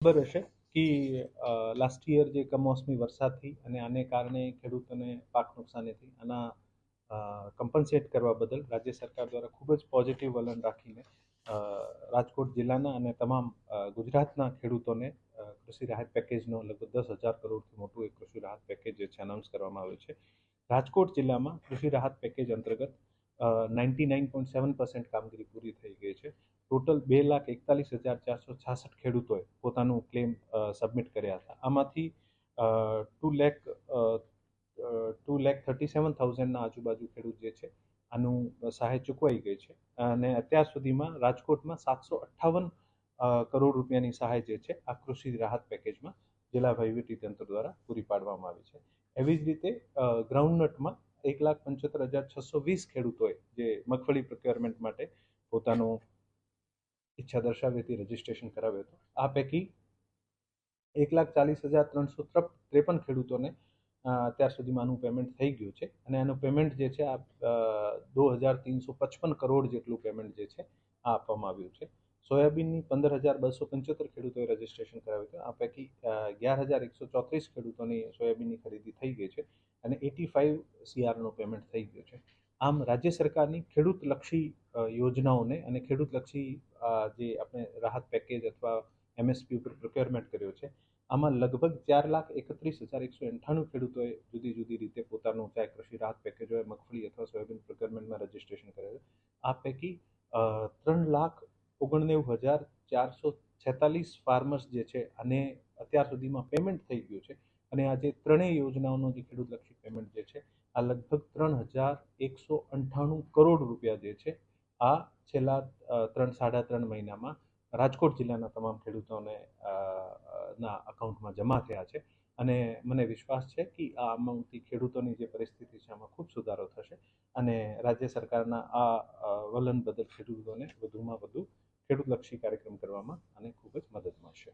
ખબર હશે કે લાસ્ટ યર જે કમોસમી વરસાદથી અને આને કારણે ખેડૂતોને પાક નુકસાનીથી આના કમ્પન્સેટ કરવા બદલ રાજ્ય સરકાર દ્વારા ખૂબ જ પોઝિટિવ વલણ રાખીને રાજકોટ જિલ્લાના અને તમામ ગુજરાતના ખેડૂતોને કૃષિ રાહત પેકેજનો લગભગ 10,000 કરોડથી મોટું એક કૃષિ રાહત પેકેજ જે છે અનાઉન્સ કરવામાં આવ્યું છે. રાજકોટ જિલ્લામાં કૃષિ રાહત પેકેજ અંતર્ગત 99.7% કામગીરી પૂરી થઈ ગઈ છે. ટોટલ 2,41,466 ખેડૂતોએ પોતાનું ક્લેમ સબમિટ કર્યા હતા. આમાંથી 2,37,000ના આજુબાજુ ખેડૂત જે છે આનું સહાય ચૂકવાઈ ગઈ છે અને અત્યાર સુધીમાં રાજકોટમાં 758 કરોડ રૂપિયાની સહાય જે છે આ કૃષિ રાહત પેકેજમાં જિલ્લા વહીવટીતંત્ર દ્વારા પૂરી પાડવામાં આવી છે. એવી જ રીતે ગ્રાઉન્ડનટમાં 1,75,620 ખેડૂતોએ જે મગફળી પ્રોક્યોરમેન્ટ માટે પોતાનું ઈચ્છા દર્શાવી હતી, રજીસ્ટ્રેશન કરાવ્યું હતું. આ પૈકી 1,40,353 ખેડૂતોને અત્યાર સુધીમાં આનું પેમેન્ટ થઈ ગયું છે અને આનું પેમેન્ટ જે છે આ 2,355 કરોડ જેટલું પેમેન્ટ જે છે આ આપવામાં આવ્યું છે. સોયાબીનની 15,275 ખેડૂતોએ રજીસ્ટ્રેશન કરાવ્યું હતું. આ પૈકી 11,134 ખેડૂતોની સોયાબીનની ખરીદી થઈ ગઈ છે અને 85 CRનું પેમેન્ટ થઈ ગયું છે. આમ રાજ્ય સરકારની ખેડૂતલક્ષી યોજનાઓને અને ખેડૂતલક્ષી જે આપણે રાહત પેકેજ અથવા MSP ઉપર પ્રોક્યોરમેન્ટ કર્યો છે આમાં લગભગ 4,31,198 ખેડૂતોએ જુદી જુદી રીતે પોતાનું ચાહે કૃષિ રાહત પેકેજ હોય, મગફળી અથવા સોયાબીન પ્રોક્યોરમેન્ટમાં રજીસ્ટ્રેશન કરેલું. આ પૈકી 3,49,446 ફાર્મર્સ જે છે આને અત્યાર સુધીમાં પેમેન્ટ થઈ ગયું છે અને આ જે ત્રણેય યોજનાઓનો જે ખેડૂતલક્ષી પેમેન્ટ જે છે આ લગભગ 3,198 કરોડ રૂપિયા જે છે આ છેલ્લા 3-3.5 મહિનામાં રાજકોટ જિલ્લાના તમામ ખેડૂતોને ના અકાઉન્ટમાં જમા થયા છે અને મને વિશ્વાસ છે કે આ અમાઉન્ટથી ખેડૂતોની જે પરિસ્થિતિ છે આમાં ખૂબ સુધારો થશે અને રાજ્ય સરકારના આ વલણ બદલ ખેડૂતોને વધુમાં વધુ ખેડૂતલક્ષી કાર્યક્રમ કરવામાં અને ખૂબ જ મદદ મળશે.